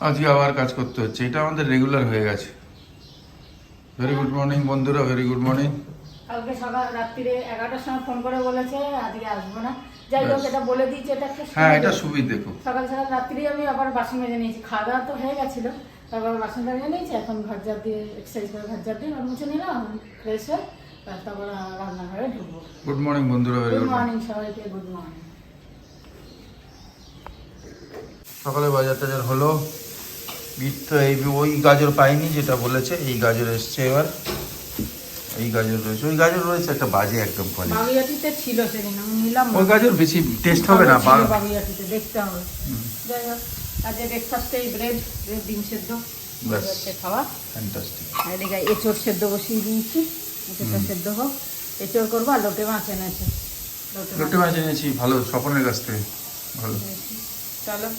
আজকে আবার কাজ করতে হচ্ছে, এটা আমাদের রেগুলার হয়ে গেছে। ভেরি গুড মর্নিং বন্ধুরা, ভেরি গুড মর্নিং। কালকে সকাল রাত্রিরে 11টার সময় ফোন করে বলেছে আজকে আসবো না, যাই হোক এটা বলে দিয়েছি, এটা একটা হ্যাঁ, এটা সুবিধে খুব। সকাল সকাল রাত্রি আমি আবার বাসন মেজে নিয়েছি, খাওয়া দাওয়া তো হয়ে গেছিল, তারপর বাসনটা মেজে নিয়েছি, এখন ঘর ঝাড় দিয়ে এক্সারসাইজ করে ঘর ঝাড় দিয়ে মুছে নিলাম, ফ্রেশ হয়ে তারপর রান্নাঘরে ঢুকবো। গুড মর্নিং বন্ধুরা, very good good morning. Morning সবাইকে, গুড মর্নিং। সকালে বাজার টাজার হলো, বিট তো এই ওই গাজর পাইনি যেটা বলেছে, এই গাজর এসছে এবার, এই গাজর রয়েছে, ওই গাজর রয়েছে একটা বাজে একদম কোয়ালিটি। বাগুইয়াটিতে ছিল সেদিন আমি নিলাম, ওই গাজর বেশি টেস্ট হবে না, বাগুইয়াটিতে দেখতে হবে। যাই হোক আজকে ব্রেকফাস্টে ব্রেড ডিম সেদ্ধ খাওয়া, ফ্যান্টাস্টিক। এদিকে এঁচড় সেদ্ধ বসিয়ে দিয়েছি, এঁচড়টা সেদ্ধ হোক, এঁচড় করবো আর লোটে মাছ এনেছে, লোটে মাছ এনেছি ভালো, স্বপনের কাছ থেকে ভালো। চলো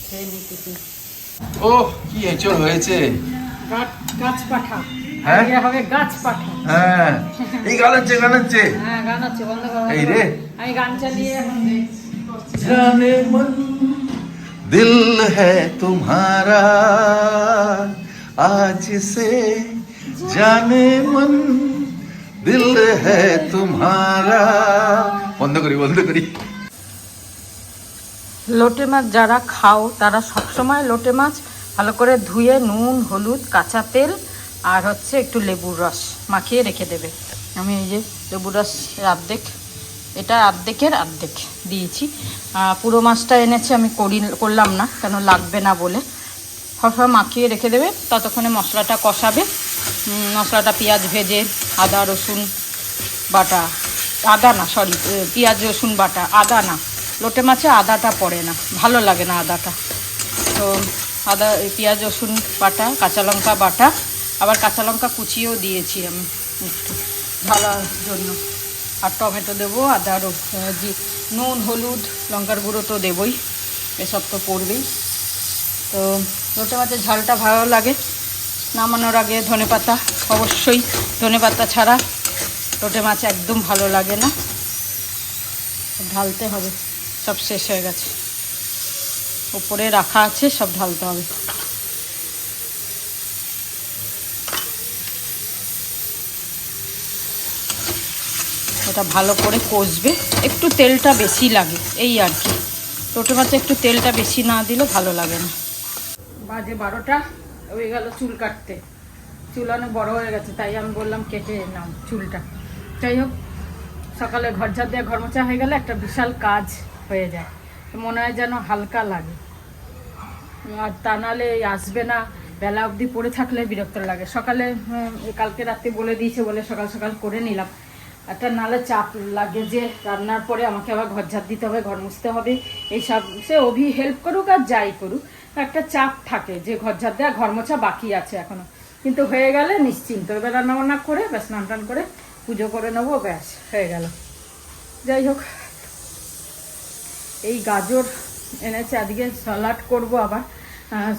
খেয়ে নিই কিছু। ও কি এঁচড় হয়েছে, গাছ পাঠা, হ্যাঁ হবে গাছ পাঠা। হ্যাঁ, এই গান হচ্ছে গান হচ্ছে, হ্যাঁ গান হচ্ছে, বন্ধ করো। এই রে আমি গান চালিয়ে এখন जाने मन दिल है तुम्हारा आज से जाने मन दिल है तुम्हारा। বন্ধ করি। লোটে মাছ যারা খাও তারা সবসময় লোটে মাছ ভালো করে ধুয়ে নুন হলুদ কাঁচা তেল আর হচ্ছে একটু লেবুর রস মাখিয়ে রেখে দেবে। আমি এই যে লেবুর রস অর্ধেক, এটা অর্ধেকের অর্ধেক দিয়েছি। পুরো মাছটা এনেছে আমি করলাম না, কেন লাগবে না বলে। সবসময় মাখিয়ে রেখে দেবে, ততক্ষণে মশলাটা কষাবে। মশলাটা পেঁয়াজ ভেজে আদা রসুন বাটা, আদা না সরি পেঁয়াজ রসুন বাটা, আদা না, লোটে মাছে আদাটা পড়ে না, ভালো লাগে না আদাটা। তো আদা পেঁয়াজ রসুন বাটা, কাঁচা লঙ্কা বাটা, আবার কাঁচা লঙ্কা কুচিয়েও দিয়েছি আমি একটু ঝালার জন্য, আর টমেটো দেবো, আদা নুন হলুদ লঙ্কার গুঁড়ো তো দেবই, এসব তো পড়বেই। তো লোটে মাছের ঝালটা ভালো লাগে। নামানোর আগে ধনেপাতা, অবশ্যই ধনেপাতা ছাড়া লোটে মাছ একদম ভালো লাগে না। ঢালতে হবে, সব শেষ হয়ে গেছে, উপরে রাখা আছে, সব ঢালতে হবে। এটা ভালো করে কষবে, একটু তেলটা বেশি লাগে এই আর কি, লোটে মাছে একটু তেলটা বেশি না দিলে ভালো লাগে না। বাজে 12টা হয়ে গেল চুল কাটতে, চুল অনেক বড় হয়ে গেছে, তাই আমি বললাম কেটে নাও চুলটা। যাই হোক সকালে ঘর ঝাড় দেওয়া ঘর মোছা হয়ে গেলে একটা বিশাল কাজ হয়ে যায়, মনে হয় যেন হালকা লাগে। আর তা নাহলে আসবে না, বেলা অবধি পড়ে থাকলে বিরক্ত লাগে। সকালে কালকে রাতে বলে দিয়েছে বলে সকাল সকাল করে নিলাম, একটা নাহলে চাপ লাগে যে রান্নার পরে আমাকে আবার ঘর ঝাড় দিতে হবে, ঘর মুছতে হবে, এইসব। সে অভি হেল্প করুক আর যাই করুক, একটা চাপ থাকে যে ঘর ঝাড় দেওয়া ঘর মোছা বাকি আছে এখনো, কিন্তু হয়ে গেলে নিশ্চিন্ত। এবার রান্নাবান্না করে ব্যাস স্নান টান করে পুজো করে নেবো, ব্যাস হয়ে গেল। যাই হোক এই গাজর এনেছে, আজকে স্যালাড করব আবার।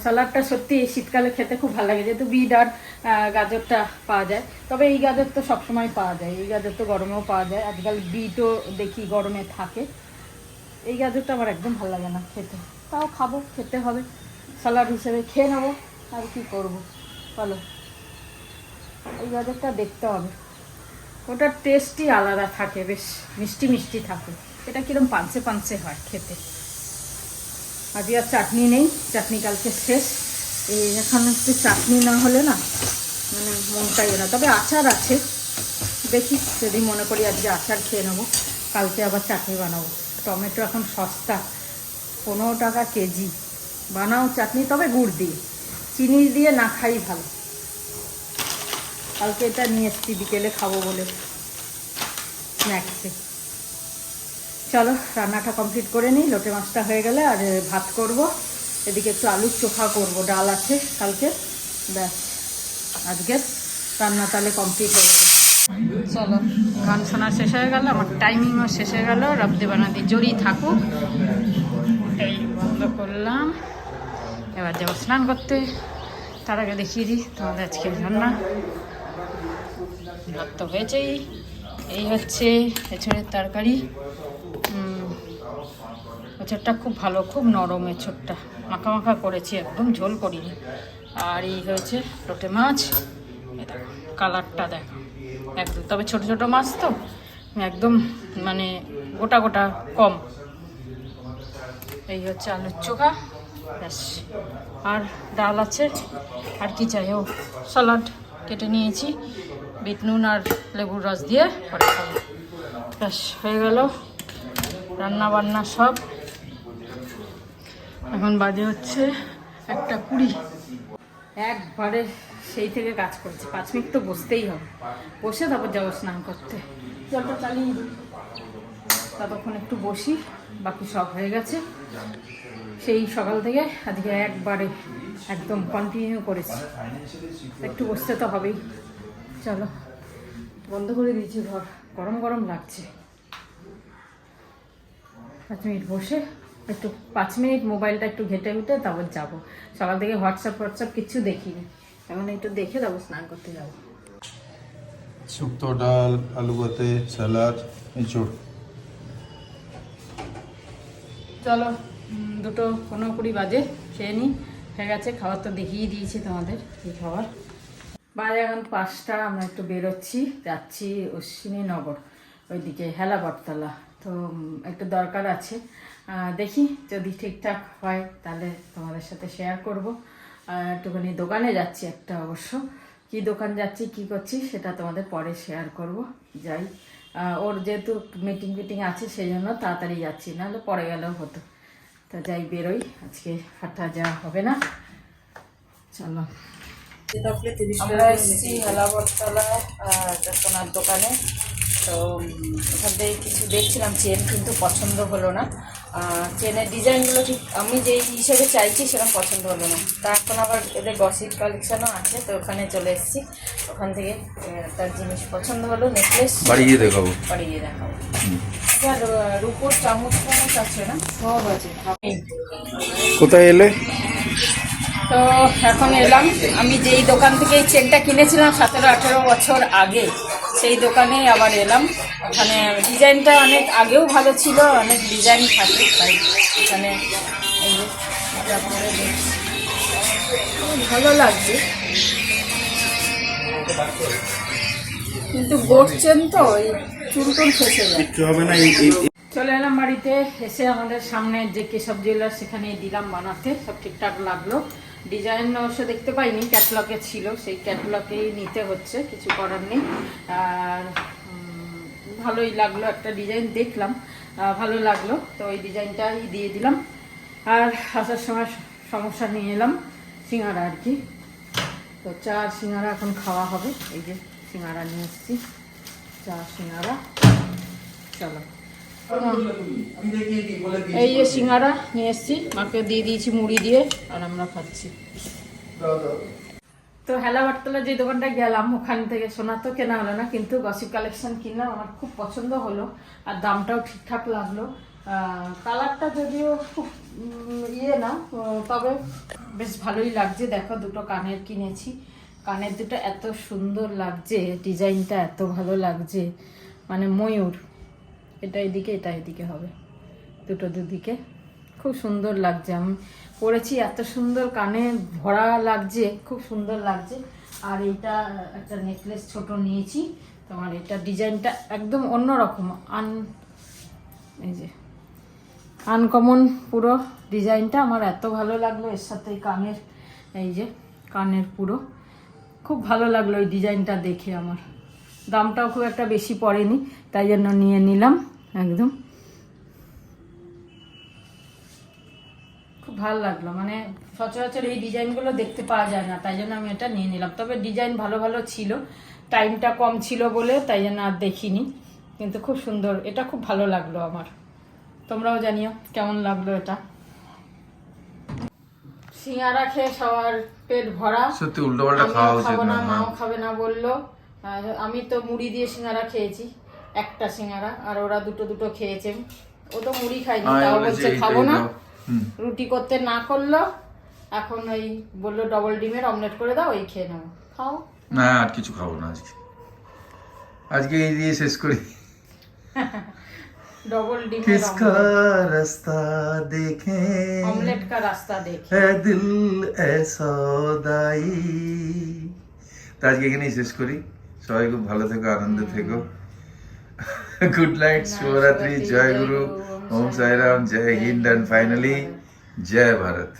স্যালাডটা সত্যি শীতকালে খেতে খুব ভালো লাগে, যেহেতু বিট আর গাজরটা পাওয়া যায়। তবে এই গাজর তো সবসময় পাওয়া যায়, এই গাজর তো গরমেও পাওয়া যায়, আজকাল বিটও দেখি গরমে থাকে। এই গাজরটা আমার একদম ভালো লাগে না খেতে, তাও খাবো, খেতে হবে, স্যালাড হিসেবে খেয়ে নেবো, আর কি করবো বলো। এই গাজরটা দেখতে হবে, ওটার টেস্টই আলাদা থাকে, বেশ মিষ্টি মিষ্টি থাকে, এটা কিরম পাঞ্চে পাঞ্চে হয় খেতে। আজকে আর চাটনি নেই, চাটনি কালকে শেষ। এই এখন একটু চাটনি না হলে না মানে মনটাই না। তবে আচার আছে, দেখি যদি মনে করি আজকে আচার খেয়ে নেবো, কালকে আবার চাটনি বানাবো। টমেটো এখন সস্তা, 15 টাকা কেজি, বানাও চাটনি, তবে গুড় দিয়ে, চিনি দিয়ে না খাই ভালো। কালকে এটা নিয়ে এসছি বিকেলে খাবো বলে স্ন্যাক্সে। চলো রান্নাটা কমপ্লিট করে নিই, লোটে মাছটা হয়ে গেলে আর ভাত করব, এদিকে একটু আলুর চোখা করব, ডাল আছে কালকে, ব্যাস আজকে রান্না তাহলে কমপ্লিট হয়ে যাবে। চলো গান শোনা শেষ হয়ে গেল, আমার টাইমিংও শেষ হয়ে গেল, রব্দে বানাতে জড়ি থাকুক, এই বন্ধ করলাম। এবার যাবো স্নান করতে, তার আগে দেখিয়ে দিই তোমাদের আজকে রান্না। ভাত তো হয়েছেই, এই হচ্ছে এঁচড়ের তরকারি। এঁচড়টা খুব ভালো, খুব নরম এঁচড়টা। মাখা মাখা করেছি, একদম ঝোল করিনি। আর এই হয়েছে লোটে মাছ, এই দেখো কালারটা দেখো একদম, তবে ছোট ছোট মাছ তো একদম মানে গোটা গোটা কম। এই হচ্ছে আলুর চোখা, ব্যাস। আর ডাল আছে, আর কি চাই, ও স্যালাড কেটে নিয়েছি, বিট নুন আর লেবুর রস দিয়ে পরে খাবো। ব্যাস হয়ে গেল রান্না বান্না সব। এখন বাজে হচ্ছে 1:20। একবারে সেই থেকে কাজ করছি, 5 মিনিট তো বসতেই হবে, বসে তারপর যাবো স্নান করতে। জলটা চালিয়ে দিই, ততক্ষণ একটু বসি। বাকি সব হয়ে গেছে সেই সকাল থেকে, আজকে একবারে একদম কন্টিনিউ করেছি। একটু বসতে তো হবেই। চলো বন্ধ করে দিয়েছি ঘর, গরম গরম লাগছে। 5 মিনিট বসে একটু 5 মিনিট মোবাইলটা একটু ঘেটে ঘুটে তারপর যাবো। সকাল থেকে হোয়াটসঅ্যাপ কিচ্ছু দেখিনি, এখন একটু দেখে তারপর স্নান করতে যাবো। শুক্তো ডাল, আলু ভাতে, স্যালাড, এঁচড়। চলো 2:15 বাজে, খেয়ে নিই। হয়ে গেছে খাবার, তো দেখিয়ে দিয়েছি তোমাদের এই খাবার। বাজে এখন 5টা, আমরা একটু বেরোচ্ছি, যাচ্ছি অশ্বিনীনগর, ওইদিকে হেলা বটতলা। তো একটু দরকার আছে, দেখি যদি ঠিকঠাক হয় তাহলে তোমাদের সাথে শেয়ার করব। একটুখানি দোকানে যাচ্ছি একটা, অবশ্য কি দোকান যাচ্ছি কি করছি সেটা তোমাদের পরে শেয়ার করব। যাই, ওর যেহেতু মিটিং আছে সেই জন্য তাড়াতাড়ি যাচ্ছি, নাহলে পরে গেলেও হতো। তো যাই, বেরোই, আজকে হাঁটা যাওয়া হবে না। চলো, আমরা এসেছি হেলা বটতলা একটা সোনার দোকানে। তো ওখান থেকে কিছু দেখছিলাম চেন, কিন্তু পছন্দ হলো না। চেনের ডিজাইনগুলো ঠিক আমি যেই হিসেবে চাইছি সেরকম পছন্দ হলো না। তা এখন আবার এদের গসিপ কালেকশনও আছে, তো ওখানে চলে এসেছি। ওখান থেকে তার জিনিস পছন্দ হলো, নেকলেস বাড়িয়ে দেখাবো। আর রূপোর চামচ আছে না, সব আছে। কোথায় এলে? তো এখন এলাম, আমি যেই দোকান থেকে এই চেনটা কিনেছিলাম 17-18 বছর আগে, সেই দোকানে আবার এলাম। ওখানে ডিজাইনটা অনেক আগেও ভালো ছিল, অনেক ডিজাইন থাকে, তাই এখানে এই যে এটা পরে দেখছি, ভালো লাগছে। কিন্তু গোট চেন তো এই চুল টুল ফেসে যায়, হবে না। চলে এলাম বাড়িতে। এসে আমাদের সামনে যে কেশব জুয়েলার্স, সেখানে দিলাম বানাতে, সব ঠিকঠাক লাগলো। ডিজাইন অবশ্য দেখতে পাইনি, ক্যাটলগে ছিল, সেই ক্যাটলগেই নিতে হচ্ছে, কিছু করার নেই। আর ভালোই লাগলো, একটা ডিজাইন দেখলাম, ভালো লাগলো, তো ওই ডিজাইনটাই দিয়ে দিলাম। আর আসার সময় সমস্যা নিয়ে এলাম সিঙ্গারা আর কি। তো চা আর সিঙ্গারা এখন খাওয়া হবে। এই যে সিঙ্গারা নিয়ে এসেছি, চা সিঙ্গারা। চলো, এই যে সিঙ্গারা নিয়ে এসেছি, মাকে দিয়ে দিয়েছি মুড়ি দিয়ে, আর আমরা খাচ্ছি। তো হেলা বটতলা যে দোকানটা গেলাম, ওখান থেকে সোনা তো কেনা হলো না, কিন্তু গসিপ কালেকশন কিনলাম, আমার খুব পছন্দ হলো, আর দামটাও ঠিকঠাক লাগলো। কালারটা যদিও খুব না, তবে বেশ ভালোই লাগছে। দেখো, দুটো কানের কিনেছি, কানের দুটো এত সুন্দর লাগছে, ডিজাইনটা এত ভালো লাগছে, মানে ময়ূর, এটা এদিকে এটা এদিকে হবে, দুটো দুদিকে খুব সুন্দর লাগছে। আমি পরেছি, এত সুন্দর কানে ভরা লাগছে, খুব সুন্দর লাগছে। আর এইটা একটা নেকলেস ছোট নিয়েছি, তোমার এটা ডিজাইনটা একদম অন্যরকম, এই যে আনকমন পুরো ডিজাইনটা, আমার এত ভালো লাগলো। এর সাথে কানের, এই যে কানের পুরো খুব ভালো লাগলো এই ডিজাইনটা দেখে। আমার দামটাও খুব একটা বেশি পড়েনি, তাই জন্য নিয়ে নিলাম। একদম খুব ভালো লাগলো, মানে সচরাচর এই ডিজাইনগুলো দেখতে পাওয়া যায় না, তাই জন্য আমি এটা নিয়ে নিলাম। তবে ডিজাইন ভালো ভালো ছিল, টাইমটা কম ছিল বলে তাই জন্য আর দেখিনি, কিন্তু খুব সুন্দর, এটা খুব ভালো লাগলো আমার। তোমরাও জানিও কেমন লাগলো এটা। সিঙ্গারা খেয়ে সবার পেট ভরা, সত্যি উল্টোপাল্টা খাওয়া উচিত খাবো না, না। মাও খাবে না বললো। আমি তো মুড়ি দিয়ে সিঙ্গারা খেয়েছি, একটা সিঙ্গারা, আর ওরা দুটো দুটো খেয়েছে। ও তো মুড়ি খায়নি, তাও বলছে খাবো না। রুটি করতে না করলো, এখন ওই বললো ডবল ডিমের অমলেট করে দাও, ওই খেয়ে নেবো। খাও না, আর কিছু খাবো না আজকে, আজকে এই দিয়ে শেষ করি। डबल डिमेर किसका रास्ता देखें ऑमलेट का रास्ता देखे है दिल ऐसा দায়ী। তো আজকে এখানেই শেষ করি, সবাই খুব ভালো থেকো, আনন্দে থেকো। গুড নাইট, শুভরাত্রি, জয় গুরু, ওম সাইরাম, জয় হিন্দ, অ্যান্ড ফাইনালি জয় ভারত।